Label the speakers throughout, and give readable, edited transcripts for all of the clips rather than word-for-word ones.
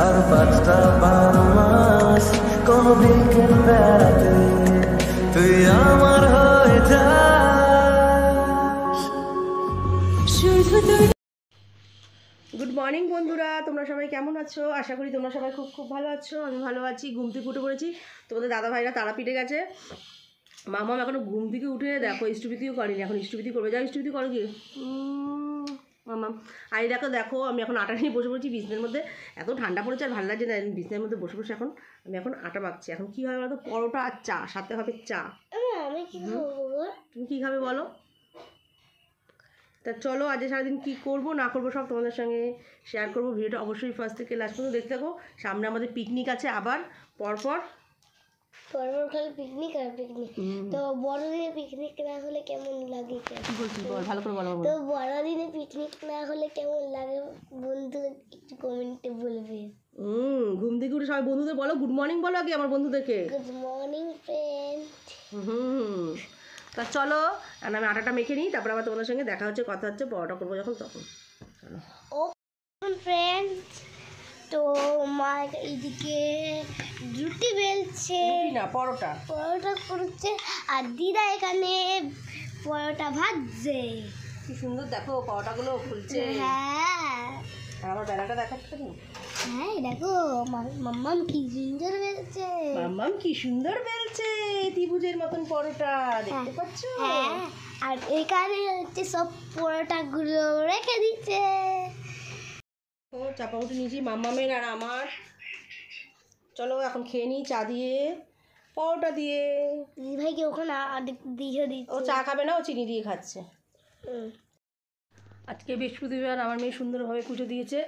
Speaker 1: আর 5টা মাস কোন বিকেল বেড়াতে তুই আমার হয়ে যাস।
Speaker 2: গুড মর্নিং বন্ধুরা, তোমরা সবাই কেমন আছো? আশা করি তোমরা সবাই খুব খুব ভালো আছো। আমি ভালো আছি। ঘুম থেকে উঠে পড়েছি। তোমাদের দাদা ভাইরা তারাপীঠে গেছে। মামা এখনো ঘুম থেকে উঠে দেখো ইষ্টবিতিও করেনি, এখন ইষ্টবিতি করবে। যা ইষ্টবিতি করো কি মামা। আর দেখো দেখো আমি এখন আটা নিয়ে বসে পড়েছি বিছনার মধ্যে। এত ঠান্ডা পড়েছে আর ভালো লাগছে না বিছনার মধ্যে বসে বসে। এখন আমি এখন আটা মাখছি। এখন কী হবে বলো তো? পরোটা আর চা, সাথে হবে চা। তুমি কী খাবে বলো? তা চলো আজ সারাদিন কী করবো না করবো সব তোমাদের সঙ্গে শেয়ার করবো। ভিডিওটা অবশ্যই ফার্স্ট থেকে লাস্ট পর্যন্ত দেখতে থাকো। সামনে আমাদের পিকনিক আছে আবার পরপর
Speaker 3: খালি পিকনিক আর পিকনিক। তো বড়দিনে পিকনিক না হলে কেমন লাগে?
Speaker 2: কি বলছিস বল, ভালো করে বলো।
Speaker 3: তো বড়দিনে পিকনিক না হলে কেমন লাগে বন্ধু একটু কমেন্টে বলবে।
Speaker 2: ঘুম থেকে উঠে সবাই বন্ধুদের বলো গুড মর্নিং বলো আগে আমার বন্ধুদেরকে।
Speaker 3: Good morning friend.
Speaker 2: তা চলো আর আমি আটাটা মেখে নিই, তারপর আবার তোমাদের সঙ্গে দেখা হচ্ছে, কথা হচ্ছে, পরোটা করবো যখন তখন। চলো
Speaker 3: ও ফ্রেন্ড, তো মা এইদিকে রুটি বেলছে,
Speaker 2: না পরোটা
Speaker 3: করছে, আর দিদা এখানে পরোটা ভাজছে।
Speaker 2: কি সুন্দর দেখো পরোটাগুলো ফুলছে।
Speaker 3: হ্যাঁ,
Speaker 2: আর আমার বেলাটা দেখাচ্ছে না।
Speaker 3: হ্যাঁ দেখো মাম্মাম কি সুন্দর বেলছে।
Speaker 2: মাম্মাম কি সুন্দর বেলছে ত্রিভুজের মতন পরোটা, দেখতে পাচ্ছ?
Speaker 3: হ্যাঁ, আর এখানে হচ্ছে সব পরোটাগুলো রেখে দিচ্ছে।
Speaker 2: ও চাপা উঠে নিয়েছি মাম্মামের আর আমার। চলো এখন খেয়ে নিই চা দিয়ে, পরোটা দিয়ে।
Speaker 3: দিদিভাইকে ওখানে দিয়ে দিচ্ছে।
Speaker 2: ও চা খাবে না, ও চিনি দিয়ে খাচ্ছে। আজকে বৃহস্পতিবার আমার মেয়ে সুন্দরভাবে পুজো দিয়েছে,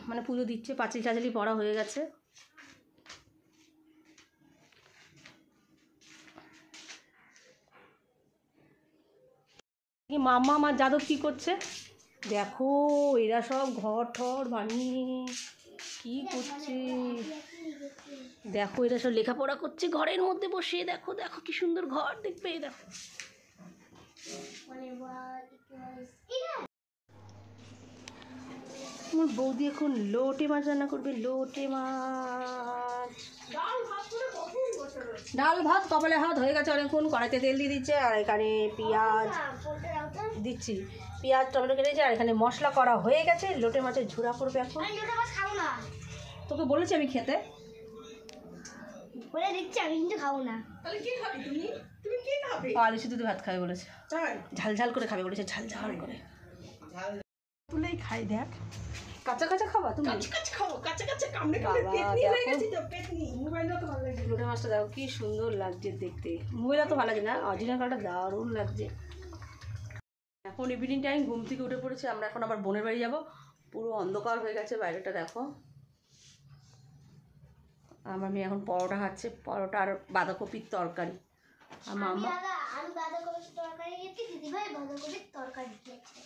Speaker 2: মানে পুজো দিচ্ছে, পাঁচিল চাচালি পড়া হয়ে গেছে। মাম্মা আমার যাদব কী করছে দেখো, এরা সব ঘর ঠর বানিয়ে কী করছে দেখো, এরা সব লেখাপড়া করছে ঘরের মধ্যে বসে। দেখো দেখো কি সুন্দর ঘর, দেখবে দেখো। আমার বৌদি এখন লোটে মাছ রান্না করবে, লোটে মাছ। ডাল ভাত কপালে হাত হয়ে গেছে অনেকক্ষণ। কড়াইতে তেল দিয়ে দিচ্ছে আর এখানে পেঁয়াজ দিচ্ছি, পেঁয়াজ টমেটো কেটেছে, আর এখানে মশলা করা হয়ে গেছে। লোটে মাছের ঝুড়া করবে এখন। তোকে বলেছি আমি খেতে,
Speaker 3: বলে দিচ্ছি আমি কিন্তু খাবো না।
Speaker 2: তাহলে কি খাবি তুমি? তুমি কি খাবে? আলু সিদ্ধ দিয়ে ভাত খাবে বলেছে, ঝাল ঝাল করে খাবে বলেছে, ঝাল ঝাল করে তুলেই খাই। দেখ কাঁচা কাঁচা খাবা তুমি? লোটে মাছটা দেখো কি সুন্দর লাগছে দেখতে। মোবাইলে তো ভালো লাগে না, অরিজিনাল কালারটা দারুণ লাগছে। এখন ইভিনিং টাইম, ঘুম থেকে উঠে পড়েছে। আমরা এখন আবার বোনের বাড়ি যাব। পুরো অন্ধকার হয়ে গেছে বাইরেটা দেখো। আমার মেয়ে এখন পরোটা খাচ্ছে, পরোটা আর বাঁধাকপির তরকারি। আর মামা
Speaker 3: আমি বাঁধাকপির তরকারি খেয়েছি, দিদিভাই বাঁধাকপির তরকারি খেয়েছে।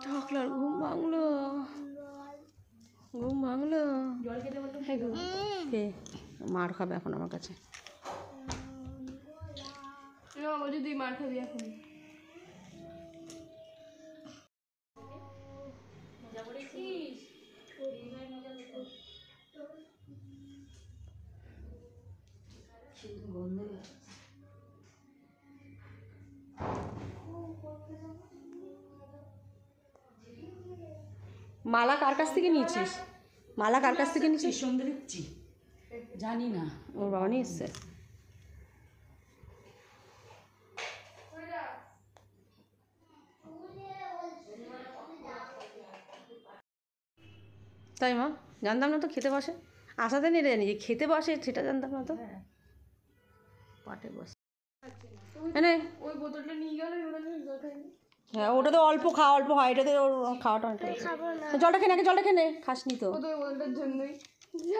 Speaker 2: ঠাকলার ঘুম ভাঙলো, ঘুম ভাঙলো। মার খাবে এখন আমার কাছে। যদি মার খাবি এখন। মালা কার কাছ থেকে নিয়েছিস? মালা কার কাছ থেকে নিয়েছিস?
Speaker 4: সন্ধ্যে দিচ্ছি জানি না,
Speaker 2: ওর বাবা নিয়ে এসছে। তাই মা? জানতাম না তো খেতে বসে। আশাতে নিয়ে জানি যে খেতে বসে, সেটা জানতাম না তো। পাটে বসে মানে
Speaker 3: ওই বোতলটা নিয়ে গেল,
Speaker 2: হ্যাঁ, ওটা তো অল্প খাওয়া, অল্প হয়, এটাতে ওর খাওয়াটা অনেক।
Speaker 3: খাবো না
Speaker 2: জলটা খেয়ে জলটা খেয়ে খাসনি তো?
Speaker 3: ওই বোতলটার জন্যই।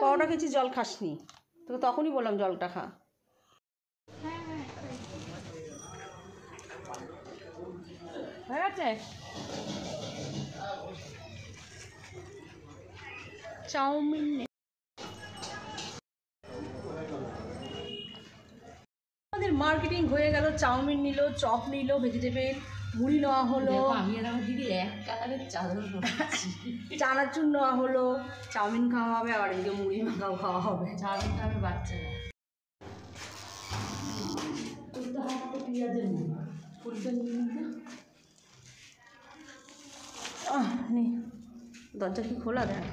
Speaker 2: খাওয়াটা খেয়েছি, জল খাসনি তোকে, তখনই বললাম জলটা খা। হয়ে গেছে চাউমিন। আমাদের মার্কেটিং হয়ে গেল, চাউমিন নিল, চপ নিল, ভেজিটেবল, মুড়ি নেওয়া হলো,
Speaker 4: আমি আর আমার দিদি এক কালারের চাদর পরেছি।
Speaker 2: চানাচুর নেওয়া হলো, চাউমিন খাওয়া হবে, আবার এদিকে মুড়ি মাখাও খাওয়া হবে।
Speaker 4: চাউমিন খাবে বাচ্চারা। ফুলটা হাতে পেঁয়াজের মতো ফুলটা নিয়ে নিতে।
Speaker 2: নে দরজা কি খোলা দেখ।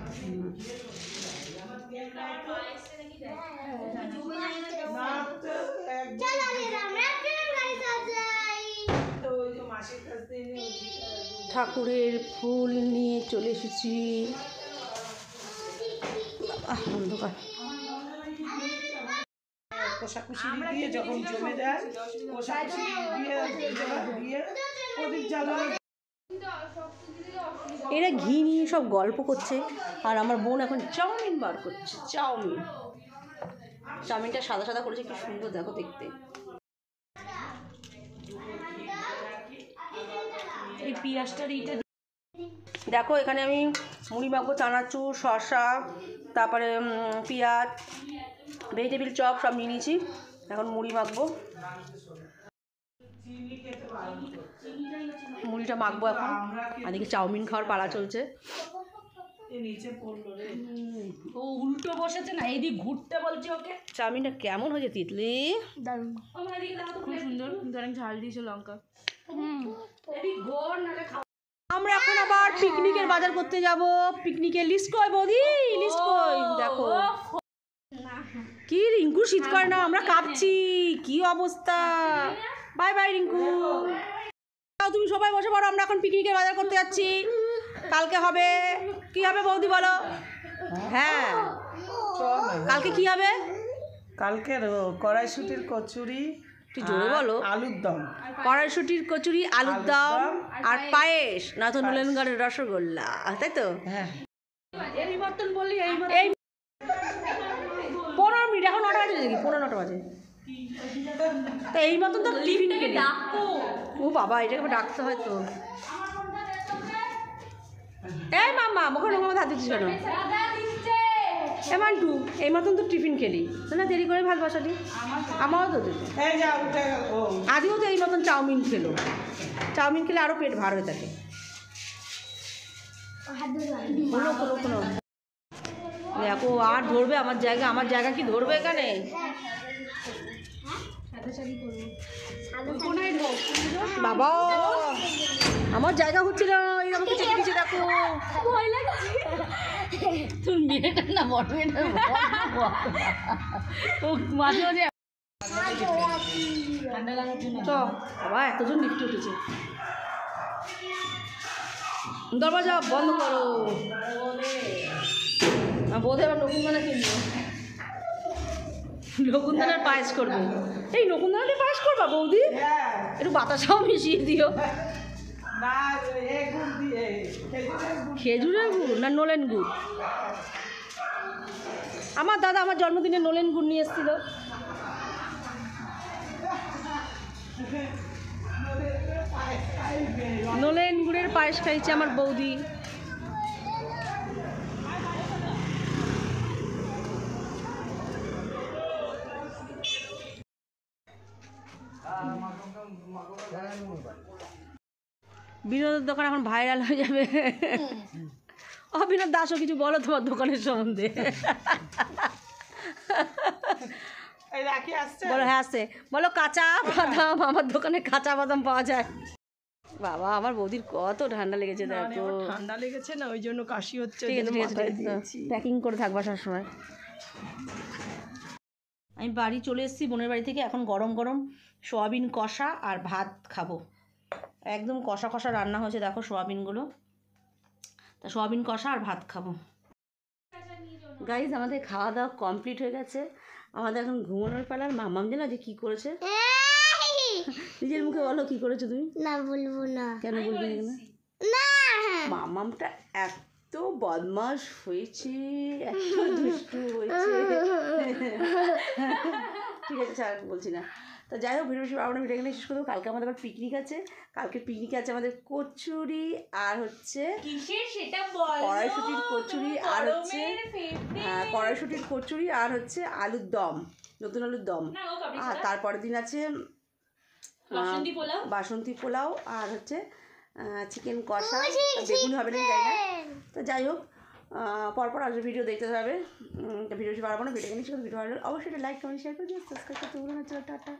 Speaker 2: ঠাকুরের ফুল নিয়ে চলে এসেছি। অন্ধকার।
Speaker 5: কোষাকুষি দিয়ে যখন জমে যায়, কোষাকুষি দিয়ে প্রদীপ জ্বালানো।
Speaker 2: এরা ঘি নিয়ে সব গল্প করছে, আর আমার বোন এখন চাউমিন বার করছে। চাউমিনটা সাদা সাদা করেছে, কি সুন্দর দেখো দেখতে। এই পেঁয়াজটার এইটা দেখো, এখানে আমি মুড়ি মাখবো, চানাচুর, শসা, তারপরে পেঁয়াজ, ভেজিটেবিল চপ সব নিয়ে নিয়েছি। এখন মুড়ি মাখবো, মুড়িটা মাখবো এখন। এদিকে চাউমিন খাওয়ার পালা চলছে।
Speaker 5: নিচে পড়লো রে,
Speaker 4: ও উল্টো বসেছে না, এইদিক ঘুরতে বলছি ওকে।
Speaker 2: চাউমিনটা কেমন হয়েছে তিতলি?
Speaker 3: দারুণ,
Speaker 4: খুব সুন্দর, কিন্তু অনেক ঝাল দিয়েছে লঙ্কা।
Speaker 2: আমরা এখন আবার পিকনিকের বাজার করতে যাব। পিকনিকের লিস্ট কই বৌদি? লিস্ট কই? দেখো কি রিঙ্কু শীত করে না, আমরা কাঁপছি, কি অবস্থা। Bye bye Rinku. তুমি সবাই বসে পড়ো, আমরা এখন পিকনিকের বাজার করতে যাচ্ছি। কালকে হবে কি হবে বৌদি বলো? হ্যাঁ, কালকে কি হবে?
Speaker 5: কালকে কড়াইশুটির কচুরি,
Speaker 2: একটু জোরে বলো।
Speaker 5: আলুর দম,
Speaker 2: কড়াইশুটির কচুরি, আলুর দম আর পায়েস, না তো নুলেনগড়ের রসগোল্লা, তাই তো?
Speaker 5: হ্যাঁ।
Speaker 2: এই মতন বললি এই 15 মিনিট, এখন 9টা বাজে দেখি, 15-9টা বাজে। তা এই মতন তো টিফিন খেলি। ও বাবা, এটাকে ডাকতে হয় তো। এই মাম্মা, মুখে রকম হাত দিচ্ছিস কেন? এমন এই মতন তো টিফিন খেলি না, দেরি করে ভাত বসালি। আমারও তো দিত,
Speaker 5: এই যা উঠে গেল।
Speaker 2: আদিও তো এই মতন চাউমিন খেলো। চাউমিন খেলে আরও পেট ভার হয়ে থাকে। কোনো কোনো কোনো দেখো, আর ধরবে আমার জায়গা? আমার জায়গা কি ধরবে এখানে? বাবা, আমার জায়গা হচ্ছে না, এরকম কিছু কিছু দেখো।
Speaker 4: তোর মেয়েটা না বড় মেয়েটা ও মাঝে মাঝে ঠান্ডা লাগার জন্য।
Speaker 2: তো বাবা, এতজন লিফটে উঠেছে, দরজা বন্ধ করো। বোধহয় আবার নকুনদানা কিনবো, নকুনদানার পায়েস করবে। এই নকুনদানাতে পায়েস করবা বৌদি? একটু বাতাসাও মিশিয়ে দিও।
Speaker 5: না, এই গুড় দিয়ে,
Speaker 2: খেজুরের গুড় না নলেন গুড়? আমার দাদা আমার জন্মদিনে নলেন গুড় নিয়ে এসেছিল। নলেন গুড়ের পায়েস খাইছে আমার বৌদি। বিনোদের দোকান এখন ভাইরাল হয়ে যাবে। অবিনোদ দাসও কিছু বলো তোমার দোকানের সম্বন্ধে।
Speaker 5: এই রাখি আসছে।
Speaker 2: বলো হ্যাঁ আসছে, বলো কাঁচা বাদাম, আমার দোকানে কাঁচা বাদাম পাওয়া যায়। বাবা, আমার বৌদির কত ঠান্ডা লেগেছে দেখো।
Speaker 5: ঠান্ডা লেগেছে না, ওই জন্য কাশি হচ্ছে।
Speaker 2: ঠিক আছে ঠিক আছে, প্যাকিং করে থাকবা সবসময়। আমি বাড়ি চলে এসেছি বোনের বাড়ি থেকে। এখন গরম গরম সোয়াবিন কষা আর ভাত খাবো। একদম কষা কষা রান্না হয়েছে দেখো সোয়াবিনগুলো। তা সোয়াবিন কষা আর ভাত খাবো। গাইজ আমাদের খাওয়া দাওয়া কমপ্লিট হয়ে গেছে, আমাদের এখন ঘুমানোর পালার। মামাম জানো যে কী করেছে? নিজের মুখে বলো কী করেছো তুমি?
Speaker 3: না বলবো না।
Speaker 2: কেন বলবি না?
Speaker 3: না
Speaker 2: মামামটা এত বদমাস হয়েছে, এত দুষ্টু হয়েছে। ঠিক আছে, ছাড়, বলছি না। তো যাই হোক, ভিডিও আমরা ভিডিও এখানে শেষ করবো। কালকে আমাদের আবার পিকনিক আছে। কালকে পিকনিকে আছে আমাদের কচুরি আর হচ্ছে কড়াইশুটির কচুরি আর হচ্ছে কড়াইশুটির কচুরি আর হচ্ছে আলুর দম, নতুন আলুর দম। আর তারপরের দিন আছে বাসন্তী পোলাও আর হচ্ছে চিকেন কষা, বেগুন হবে না জানি না। তো যাই হোক, পরপর আসলে ভিডিও দেখতে হবে। ভিডিও পারবো না, ভিডিও ভিডিও ভালো অবশ্যই লাইক কমেন্ট শেয়ার করে দিও, সাবস্ক্রাইব করতে ভুলো না। চলো টাটা।